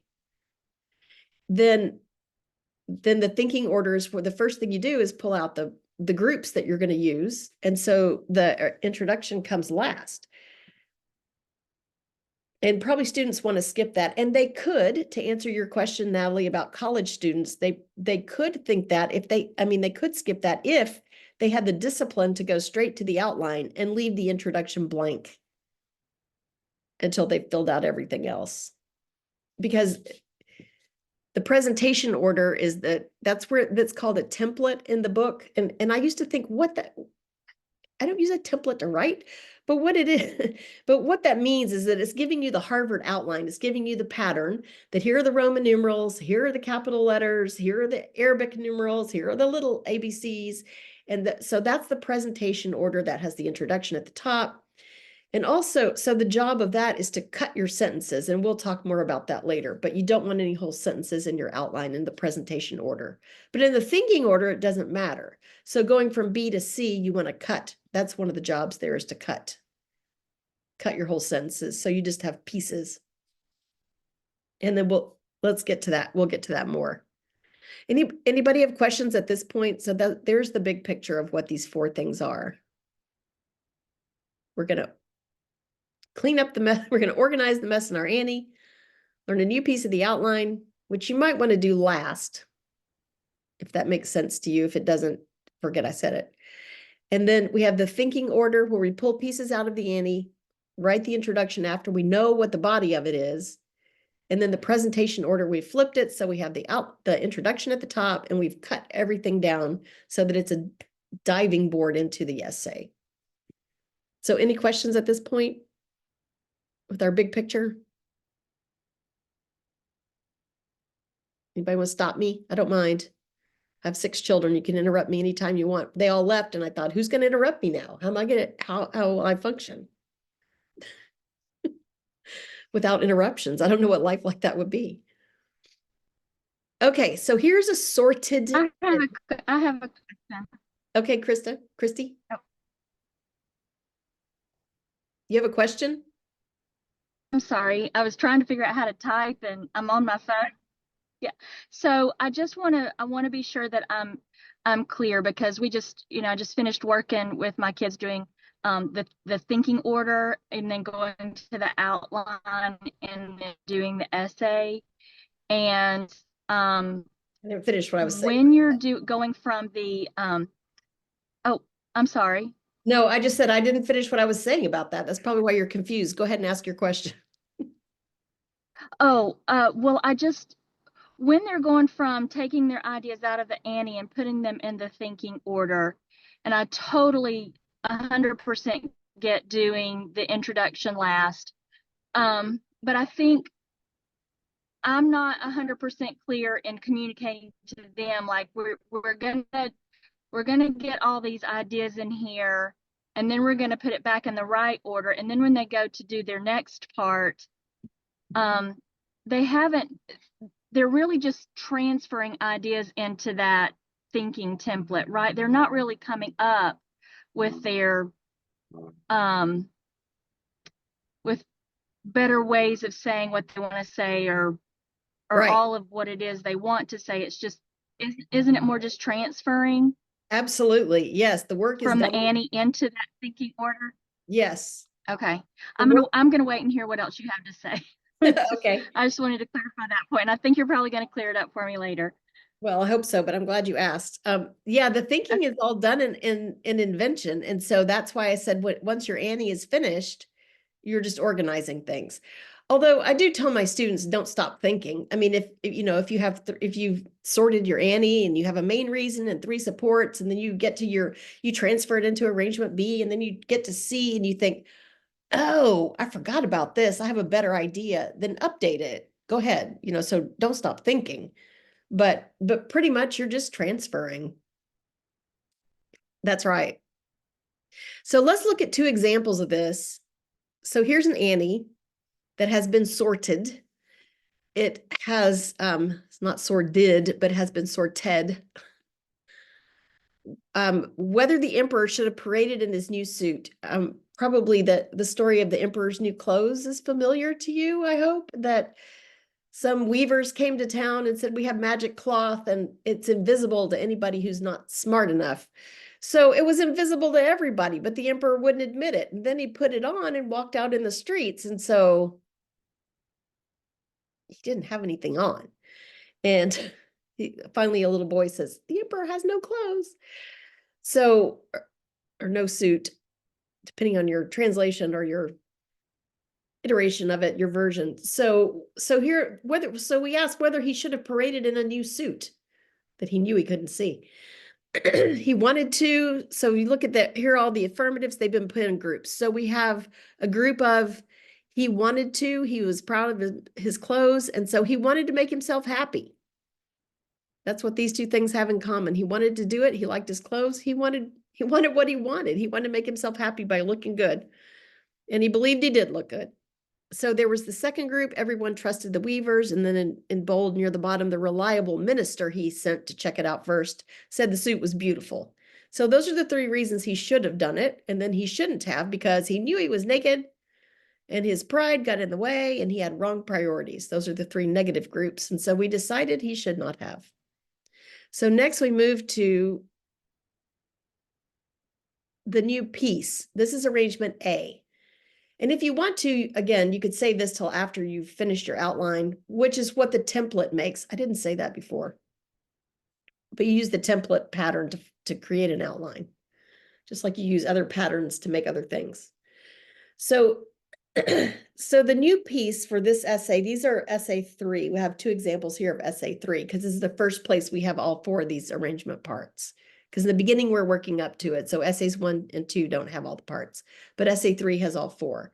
Then the thinking orders, for the first thing you do is pull out the groups that you're going to use. And so the introduction comes last. And probably students want to skip that. And they could, to answer your question, Natalie, about college students, they could think that they could skip that if they had the discipline to go straight to the outline and leave the introduction blank until they filled out everything else. Because the presentation order is that's called a template in the book. And I used to think I don't use a template to write, but what that means is that it's giving you the Harvard outline. It's giving you the pattern that here are the Roman numerals, here are the capital letters, here are the Arabic numerals, here are the little ABCs. And so that's the presentation order that has the introduction at the top. And also, so the job of that is to cut your sentences, and we'll talk more about that later, but you don't want any whole sentences in your outline in the presentation order. But in the thinking order, it doesn't matter. So going from B to C, you want to cut. That's one of the jobs there, is to cut your whole sentences. So you just have pieces. And then let's get to that. We'll get to that more. Anybody have questions at this point? So there's the big picture of what these 4 things are. We're going to clean up the mess. We're going to organize the mess in our Annie, learn a new piece of the outline, which you might want to do last, if that makes sense to you. If it doesn't, forget I said it. And then we have the thinking order, where we pull pieces out of the Annie, write the introduction after we know what the body of it is. And then the presentation order, we flipped it. So we have the introduction at the top, and we've cut everything down so that it's a diving board into the essay. So any questions at this point with our big picture? Anybody want to stop me? I don't mind. I have 6 children. You can interrupt me anytime you want. They all left, and I thought, who's going to interrupt me now? How will I function without interruptions? I don't know what life like that would be. Okay, so here's a sorted. I have a question. Okay, Christy? Oh. You have a question? I'm sorry. I was trying to figure out how to type, and I'm on my phone. Yeah. So I want to be sure that I'm I'm clear because we just, I just finished working with my kids doing the thinking order and then going to the outline and then doing the essay. And I didn't finish what I was saying. when you're going from the oh, I'm sorry. No, I just said I didn't finish what I was saying about that. That's probably why you're confused. Go ahead and ask your question. Oh, well, when they're going from taking their ideas out of the Annie and putting them in the thinking order, and I totally 100% get doing the introduction last. But I think I'm not 100% clear in communicating to them, like we're gonna get all these ideas in here, and then we're gonna put it back in the right order. And then when they go to do their next part, they're really just transferring ideas into that thinking template, right? They're not really coming up with their with better ways of saying what they want to say, or Right. all of what it is they want to say. It's just, isn't it more just transferring Absolutely. Yes, the work is from the done. Annie into that thinking order? Yes. Okay. The I'm gonna wait and hear what else you have to say. Okay. I just wanted to clarify that point, and I think you're probably going to clear it up for me later. Well, I hope so, but I'm glad you asked. Yeah, the thinking is all done in invention. And so that's why I said once your Annie is finished, you're just organizing things. Although I do tell my students, don't stop thinking. I mean, if if you've sorted your Annie and you have a main reason and 3 supports, and then you get to you transfer it into arrangement B, and then you get to C and you think, oh, I forgot about this. I have a better idea. Then update it. Go ahead. So don't stop thinking. But pretty much you're just transferring. That's right. So let's look at 2 examples of this. So here's an Annie that has been sorted. It has, it's not sorted, but has been sorted. Whether the emperor should have paraded in his new suit. Probably the story of the emperor's new clothes is familiar to you, I hope, that some weavers came to town and said, we have magic cloth and it's invisible to anybody who's not smart enough. So it was invisible to everybody, but the emperor wouldn't admit it. And then he put it on and walked out in the streets. And so he didn't have anything on. And finally, a little boy says, the emperor has no clothes. So, or no suit, depending on your translation or your iteration of it, your version. So we asked whether he should have paraded in a new suit that he knew he couldn't see. He wanted to. So you look at that, here are all the affirmatives, they've been put in groups. So we have a group of he wanted to, he was proud of his clothes, and so he wanted to make himself happy. That's what these 2 things have in common. He wanted to do it, he liked his clothes, he wanted what he wanted. He wanted to make himself happy by looking good. And he believed he did look good. So there was the second group, everyone trusted the weavers, and then in bold near the bottom, the reliable minister he sent to check it out first said the suit was beautiful. So those are the 3 reasons he should have done it, and then he shouldn't have because he knew he was naked and his pride got in the way and he had wrong priorities. Those are the 3 negative groups, and so we decided he should not have. So next we move to the new piece. This is arrangement A. And if you want to, again, you could save this till after you've finished your outline, which is what the template makes. I didn't say that before. But you use the template pattern to create an outline, just like you use other patterns to make other things. So, so the new piece for this essay, these are essay 3. We have 2 examples here of essay 3, because this is the first place we have all 4 of these arrangement parts. Because in the beginning, we're working up to it. So essays 1 and 2 don't have all the parts, but essay 3 has all 4.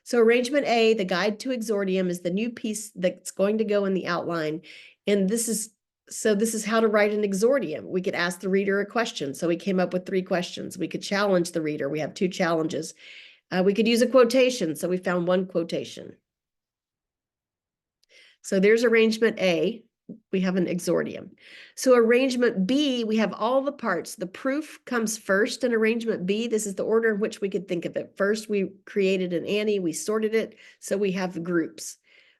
So arrangement A, the guide to exordium, is the new piece that's going to go in the outline. And this is how to write an exordium. We could ask the reader a question. So we came up with 3 questions. We could challenge the reader. We have 2 challenges. We could use a quotation. So we found 1 quotation. So there's arrangement A. We have an exordium. So arrangement B, we have all the parts. The proof comes first in arrangement B. This is the order in which we could think of it. First, we created an Annie, we sorted it, so we have groups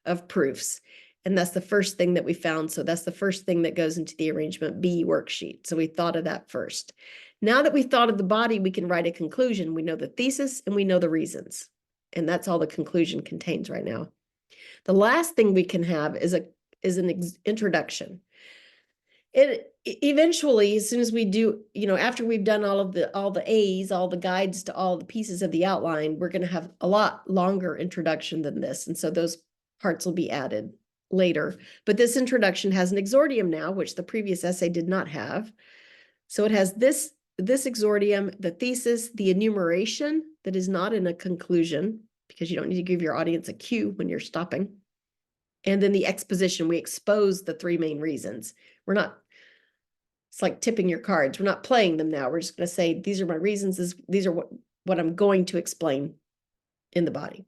of proofs. And that's the first thing that we found. So that's the first thing that goes into the arrangement B worksheet. So we thought of that first. Now that we've thought of the body, we can write a conclusion. We know the thesis and we know the reasons. And that's all the conclusion contains right now. The last thing we can have is an introduction. It eventually, as soon as we do, after we've done all the A's, all the guides to all the pieces of the outline, we're going to have a lot longer introduction than this. And so those parts will be added later. But this introduction has an exordium now, which the previous essay did not have. So it has this exordium, the thesis, the enumeration that is not in a conclusion, because you don't need to give your audience a cue when you're stopping. And then the exposition, we expose the three main reasons. It's like tipping your cards. We're not playing them now. We're just going to say, these are my reasons. These are what I'm going to explain in the body.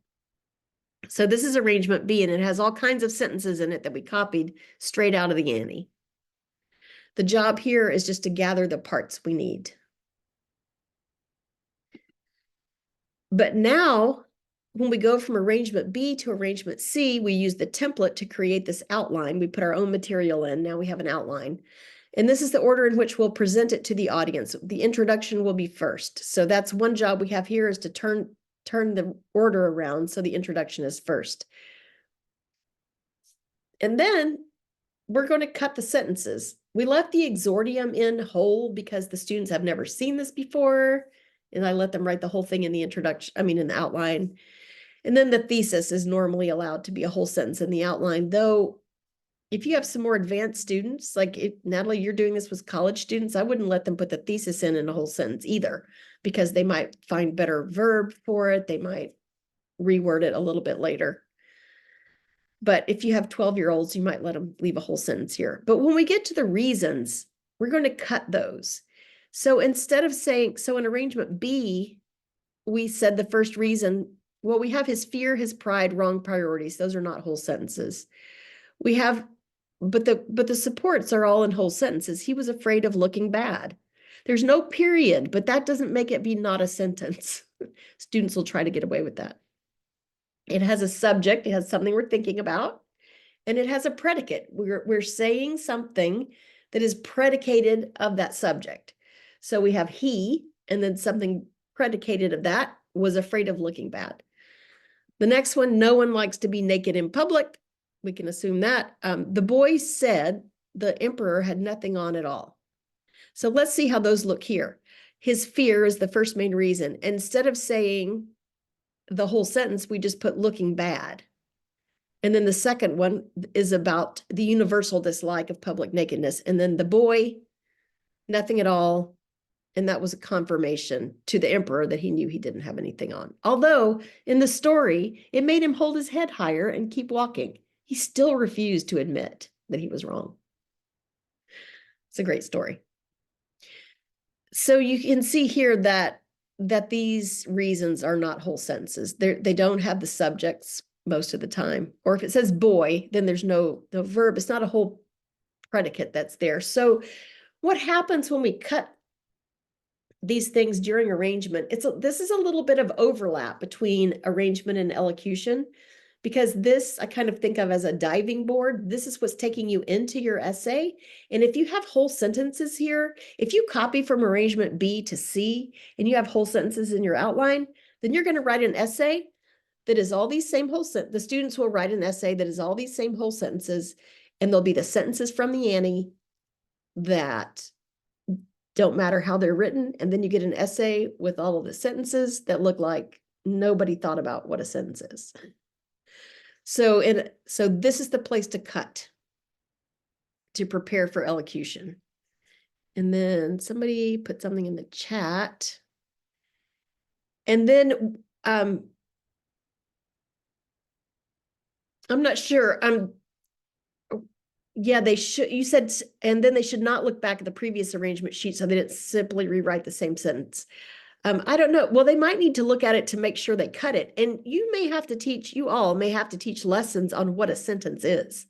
So this is arrangement B, and it has all kinds of sentences in it that we copied straight out of the Annie. The job here is just to gather the parts we need. But now, when we go from arrangement B to arrangement C, we use the template to create this outline. We put our own material in. Now we have an outline. And this is the order in which we'll present it to the audience. The introduction will be first. So that's one job we have here, is to turn the order around so the introduction is first. And then we're going to cut the sentences. We left the exordium in whole because the students have never seen this before. And I let them write the whole thing in the in the outline. And then the thesis is normally allowed to be a whole sentence in the outline, though if you have some more advanced students, like Natalie, you're doing this with college students, I wouldn't let them put the thesis in a whole sentence either, because they might find better verb for it. They might reword it a little bit later. But if you have 12-year-olds, you might let them leave a whole sentence here. But when we get to the reasons, we're going to cut those. So instead of saying, so in arrangement B, we said the first reason, well, we have his fear, his pride, wrong priorities. Those are not whole sentences. We have, but the supports are all in whole sentences. He was afraid of looking bad. There's no period, but that doesn't make it be not a sentence. Students will try to get away with that. It has a subject, it has something we're thinking about, and it has a predicate. We're saying something that is predicated of that subject. So we have he, and then something predicated of that, was afraid of looking bad. The next one, no one likes to be naked in public. We can assume that. The boy said the emperor had nothing on at all. So let's see how those look here. His fear is the first main reason. Instead of saying the whole sentence, we just put looking bad. And then the second one is about the universal dislike of public nakedness. And then the boy, nothing at all. And that was a confirmation to the emperor that he knew he didn't have anything on. Although in the story, it made him hold his head higher and keep walking. He still refused to admit that he was wrong. It's a great story. So you can see here that these reasons are not whole sentences. They don't have the subjects most of the time. Or if it says boy, then there's no verb. It's not a whole predicate that's there. So what happens when we cut these things during arrangement? This is a little bit of overlap between arrangement and elocution, because this I kind of think of as a diving board. This is what's taking you into your essay. And if you have whole sentences here, if you copy from arrangement B to C and you have whole sentences in your outline, then you're going to write an essay that is all these same whole sentences. The students will write an essay that is all these same whole sentences, and they'll be the sentences from the Annie that don't matter how they're written. And then you get an essay with all of the sentences that look like nobody thought about what a sentence is. So this is the place to cut to prepare for elocution. And then somebody put something in the chat. And then I'm not sure. Yeah, they should, you said, and then they should not look back at the previous arrangement sheet so they didn't simply rewrite the same sentence. I don't know. Well, they might need to look at it to make sure they cut it. And you all may have to teach lessons on what a sentence is,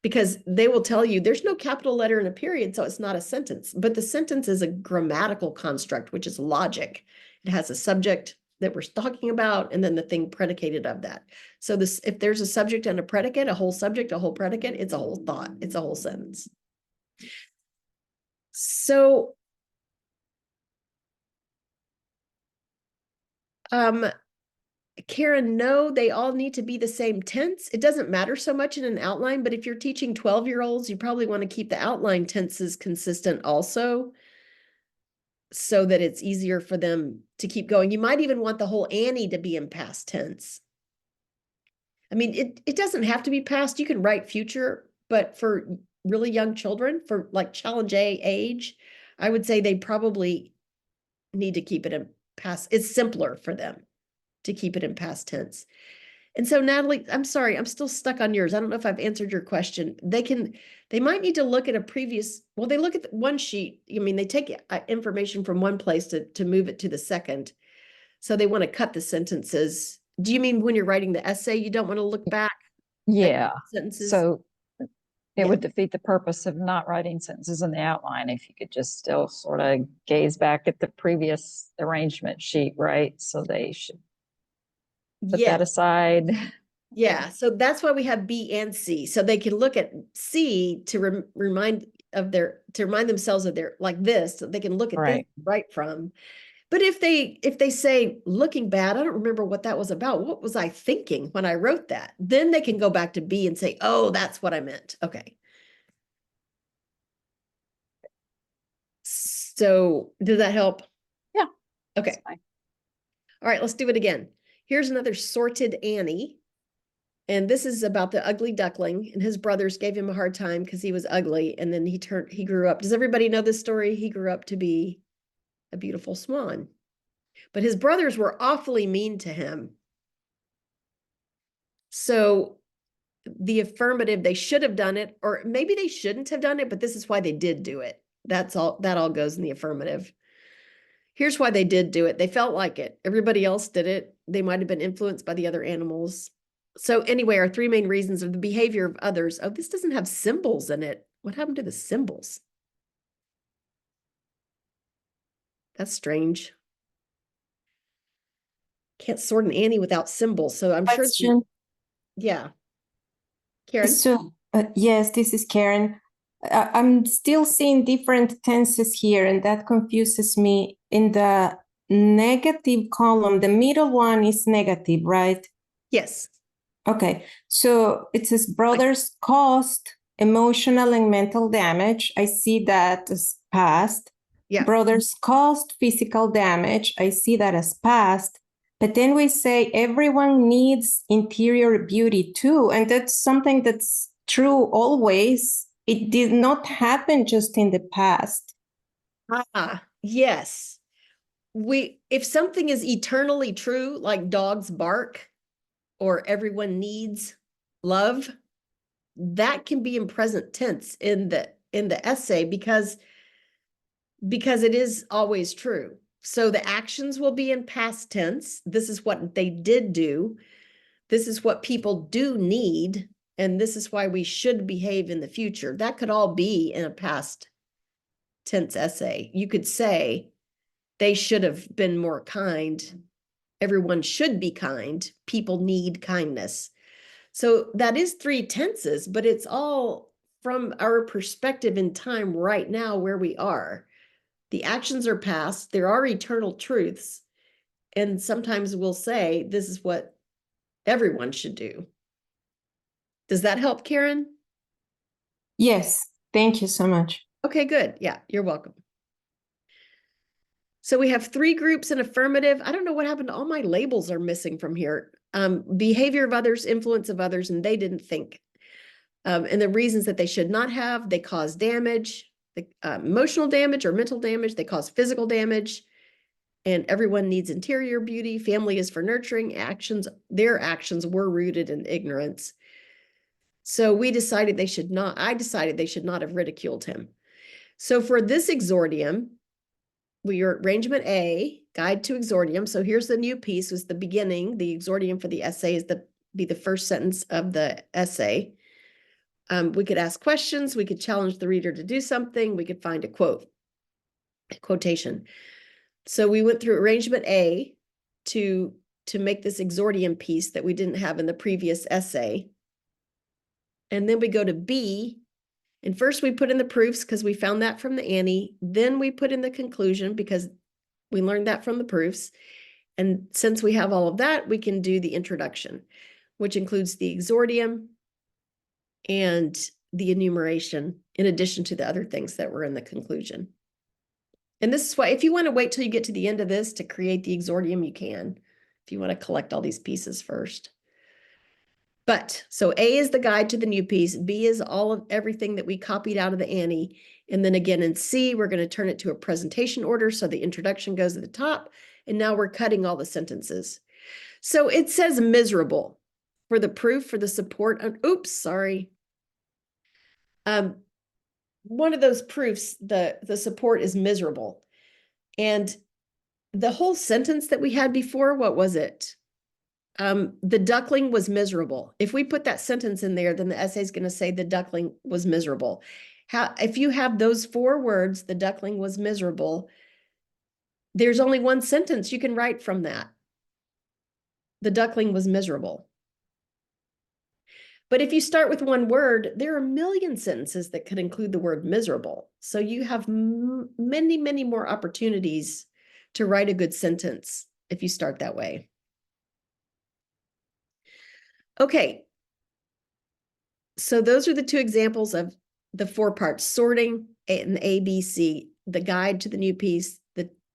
because they will tell you there's no capital letter in a period, so it's not a sentence. But the sentence is a grammatical construct, which is logic. It has a subject, that we're talking about, and then the thing predicated of that. So this, if there's a subject and a predicate, a whole subject, a whole predicate, it's a whole thought, it's a whole sentence. So, Karen, no, they all need to be the same tense. It doesn't matter so much in an outline, but if you're teaching 12-year-olds, you probably want to keep the outline tenses consistent also, so that it's easier for them to keep going. You might even want the whole Annie to be in past tense. I mean, it doesn't have to be past. You can write future, but for really young children, for like challenge A age, I would say they probably need to keep it in past. It's simpler for them to keep it in past tense. And so, Natalie, I'm sorry, I'm still stuck on yours. I don't know if I've answered your question. They might need to look at a previous, well, they look at one sheet. I mean, they take information from one place to move it to the second. So they want to cut the sentences. Do you mean when you're writing the essay, you don't want to look back at Yeah, sentences? so it Yeah. would defeat the purpose of not writing sentences in the outline if you could just still sort of gaze back at the previous arrangement sheet, right? So they should put Yeah. that aside. Yeah, so that's why we have B and C, so they can look at C to remind themselves of their, like this, so they can look at this Right. right from. But if they say looking bad, I don't remember what that was about. What was I thinking when I wrote that? Then they can go back to B and say, oh, that's what I meant. Okay. So does that help? Yeah. Okay. That's fine. All right, let's do it again. Here's another sorted Annie. And this is about the ugly duckling, and his brothers gave him a hard time because he was ugly. And then he grew up. Does everybody know this story? He grew up to be a beautiful swan. But his brothers were awfully mean to him. So the affirmative, they should have done it, or maybe they shouldn't have done it, but this is why they did do it. That all goes in the affirmative. Here's why they did do it. They felt like it. Everybody else did it. They might have been influenced by the other animals. So anyway, our three main reasons of the behavior of others. Oh, this doesn't have symbols in it. What happened to the symbols? That's strange. Can't sort an Annie without symbols. So I'm sure. Question. Yeah. Karen? So, yes, this is Karen. I'm still seeing different tenses here, and that confuses me. In the negative column, the middle one is negative, right? Yes. Okay, so it says brothers caused emotional and mental damage. I see that as past. Yeah. Brothers caused physical damage. I see that as past. But then we say everyone needs interior beauty too. And that's something that's true always. It did not happen just in the past. Ah, yes. If something is eternally true, like dogs bark or everyone needs love, that can be in present tense in the essay because it is always true. So the actions will be in past tense. This is what they did do. This is what people do need. And this is why we should behave in the future. That could all be in a past tense essay. You could say they should have been more kind. Everyone should be kind. People need kindness. So that is three tenses, but it's all from our perspective in time right now where we are. The actions are past. There are eternal truths. And sometimes we'll say, this is what everyone should do. Does that help, Karen? Yes, thank you so much. Okay, good. Yeah, you're welcome. So we have three groups in affirmative. I don't know what happened. All my labels are missing from here. Behavior of others, influence of others, and they didn't think. And the reasons that they should not have, they cause damage, emotional damage or mental damage. They cause physical damage. And everyone needs interior beauty. Family is for nurturing. Their actions were rooted in ignorance. So I decided they should not have ridiculed him. So for this exordium, we are arrangement A, guide to exordium. So here's the new piece, was the beginning. The exordium for the essay is be the first sentence of the essay. We could ask questions. We could challenge the reader to do something. We could find a quotation. So we went through arrangement A to make this exordium piece that we didn't have in the previous essay. And then we go to B, and first we put in the proofs because we found that from the Annie. Then we put in the conclusion because we learned that from the proofs. And since we have all of that, we can do the introduction, which includes the exordium and the enumeration, in addition to the other things that were in the conclusion. And this is why, if you want to wait till you get to the end of this to create the exordium, you can, if you want to collect all these pieces first. But, so A is the guide to the new piece, B is all of everything that we copied out of the Annie, and then again in C, we're going to turn it to a presentation order, so the introduction goes at the top, and now we're cutting all the sentences. So it says miserable for the proof, for the support, oops, sorry. One of those proofs, the support is miserable. And the whole sentence that we had before, what was it? The duckling was miserable. If we put that sentence in there, then the essay is going to say the duckling was miserable. If you have those 4 words, the duckling was miserable, there's only one sentence you can write from that. The duckling was miserable. But if you start with 1 word, there are a million sentences that could include the word miserable. So you have many, many more opportunities to write a good sentence if you start that way. Okay. So those are the 2 examples of the 4 parts: sorting and A, B, C, the guide to the new piece,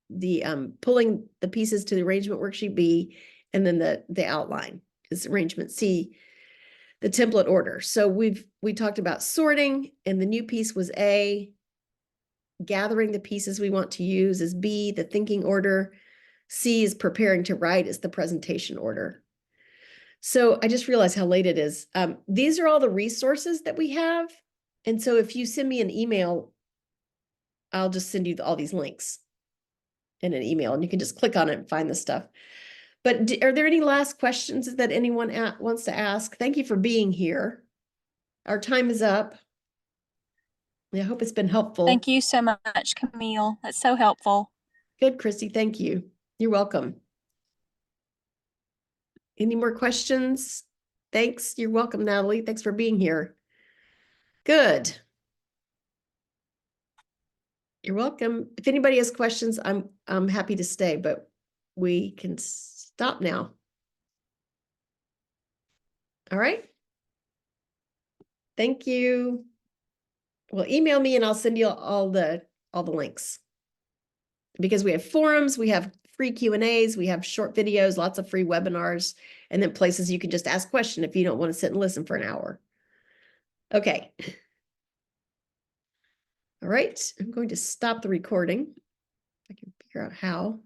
the pulling the pieces to the arrangement worksheet B, and then the outline is arrangement C, the template order. So we talked about sorting, and the new piece was A. Gathering the pieces we want to use is B, the thinking order. C is preparing to write is the presentation order. So I just realized how late it is. These are all the resources that we have. And so if you send me an email, I'll just send you all these links in an email, and you can just click on it and find the stuff. But are there any last questions that anyone wants to ask? Thank you for being here. Our time is up. I hope it's been helpful. Thank you so much, Camille. That's so helpful. Good, Christy. Thank you. You're welcome. Any more questions? Thanks. You're welcome, Natalie. Thanks for being here. Good. You're welcome. If anybody has questions, I'm happy to stay, but we can stop now. All right. Thank you. Well, email me and I'll send you all the links. Because we have forums, we have free Q&As, we have short videos, lots of free webinars, and then places you can just ask questions if you don't want to sit and listen for an hour. Okay. All right, I'm going to stop the recording. I can figure out how.